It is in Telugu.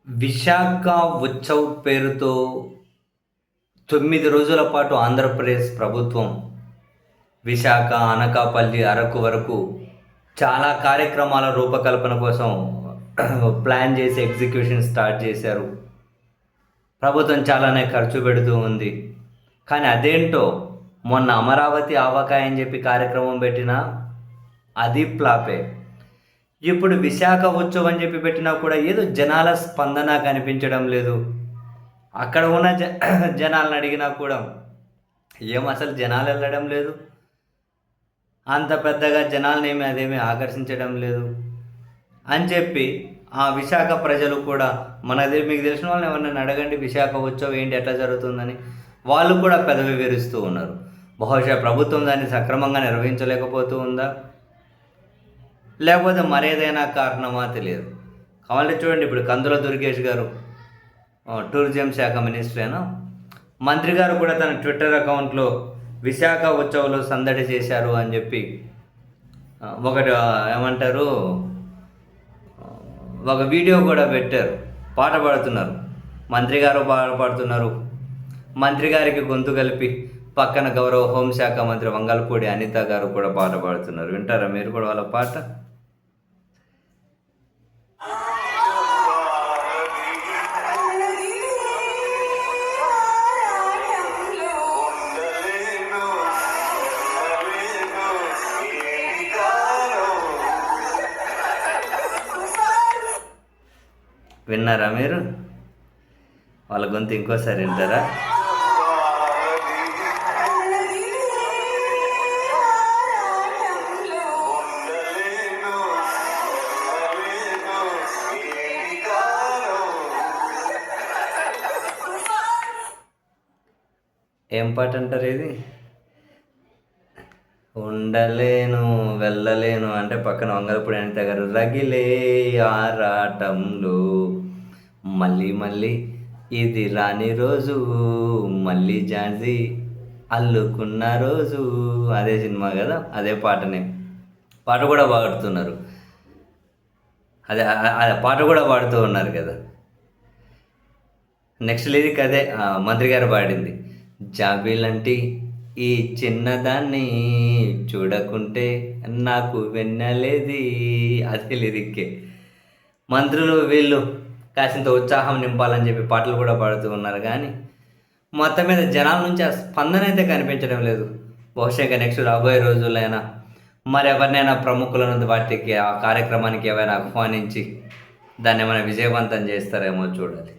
విశాఖ ఉత్సవ్ పేరుతో 9 రోజుల పాటు ఆంధ్రప్రదేశ్ ప్రభుత్వం విశాఖ, అనకాపల్లి, అరకు వరకు చాలా కార్యక్రమాల రూపకల్పన కోసం ప్లాన్ చేసి ఎగ్జిక్యూషన్ స్టార్ట్ చేశారు. ప్రభుత్వం చాలానే ఖర్చు పెడుతూ ఉంది. కానీ అదేంటో మొన్న అమరావతి ఆవకాయ అని చెప్పి కార్యక్రమం పెట్టినా అది ఫ్లాపే. ఇప్పుడు విశాఖ ఉత్సవం అని చెప్పి పెట్టినా కూడా ఏదో జనాల స్పందన కనిపించడం లేదు. అక్కడ ఉన్న జనాలను అడిగినా కూడా అసలు జనాలు వెళ్ళడం లేదు. అంత పెద్దగా జనాలనేమి అదేమీ ఆకర్షించడం లేదు అని చెప్పి ఆ విశాఖ ప్రజలు కూడా మీకు తెలిసిన వాళ్ళని ఎవరినైనా అడగండి, విశాఖ ఉత్సవం ఏంటి, ఎట్లా జరుగుతుందని, వాళ్ళు కూడా పెదవి విరుస్తూ ఉన్నారు. బహుశా ప్రభుత్వం దాన్ని సక్రమంగా నిర్వహించలేకపోతూ ఉందా, లేకపోతే మరేదైనా కారణమా తెలియదు. కావాలంటే చూడండి, ఇప్పుడు కందుల దుర్గేష్ గారు టూరిజం శాఖ మినిస్టరేనా, మంత్రి గారు కూడా తన ట్విట్టర్ అకౌంట్లో విశాఖ ఉత్సవంలో సందడి చేశారు అని చెప్పి ఒకటి ఏమంటారు ఒక వీడియో కూడా పెట్టారు. పాట పాడుతున్నారు, మంత్రి గారు పాట పాడుతున్నారు. మంత్రి గారికి గొంతు కలిపి పక్కన గౌరవ హోంశాఖ మంత్రి వంగల్పూడి అనిత గారు కూడా పాట పాడుతున్నారు. వింటారా మీరు కూడా వాళ్ళ పాట? విన్నారా మీరు? వాళ్ళ గొంతు ఇంకోసారి వింటారా? ఏం పాట అంటారు ఇది? ఉండలేను వెళ్ళలేను అంటే పక్కన వంగలపూడి అనిత గారు రగిలే ఆరాటంలో మళ్ళీ మళ్ళీ ఇది రాని రోజు మళ్ళీ జాజి అల్లుకున్న రోజు, అదే సినిమా కదా, అదే పాటనే. పాట కూడా పాడుతున్నారు, అదే పాట కూడా పాడుతూ ఉన్నారు కదా. నెక్స్ట్ లిరిక్ అదే మంత్రి గారు పాడింది. జాబిలంటి ఈ చిన్నదాన్ని చూడకుంటే నాకు వెన్నలేది, అదే లిరిక్కే. మంత్రులు వీళ్ళు కాసింత ఉత్సాహం నింపాలని చెప్పి పాటలు కూడా పాడుతూ ఉన్నారు. కానీ మొత్తం మీద జనాల నుంచి ఆ స్పందన అయితే కనిపించడం లేదు. బహుశా నెక్స్ట్ రాబోయే రోజులైనా మరి ఎవరినైనా ప్రముఖులను వాటికి ఆ కార్యక్రమానికి ఏమైనా ఆహ్వానించి దాన్ని ఏమైనా విజయవంతం చేస్తారేమో చూడాలి.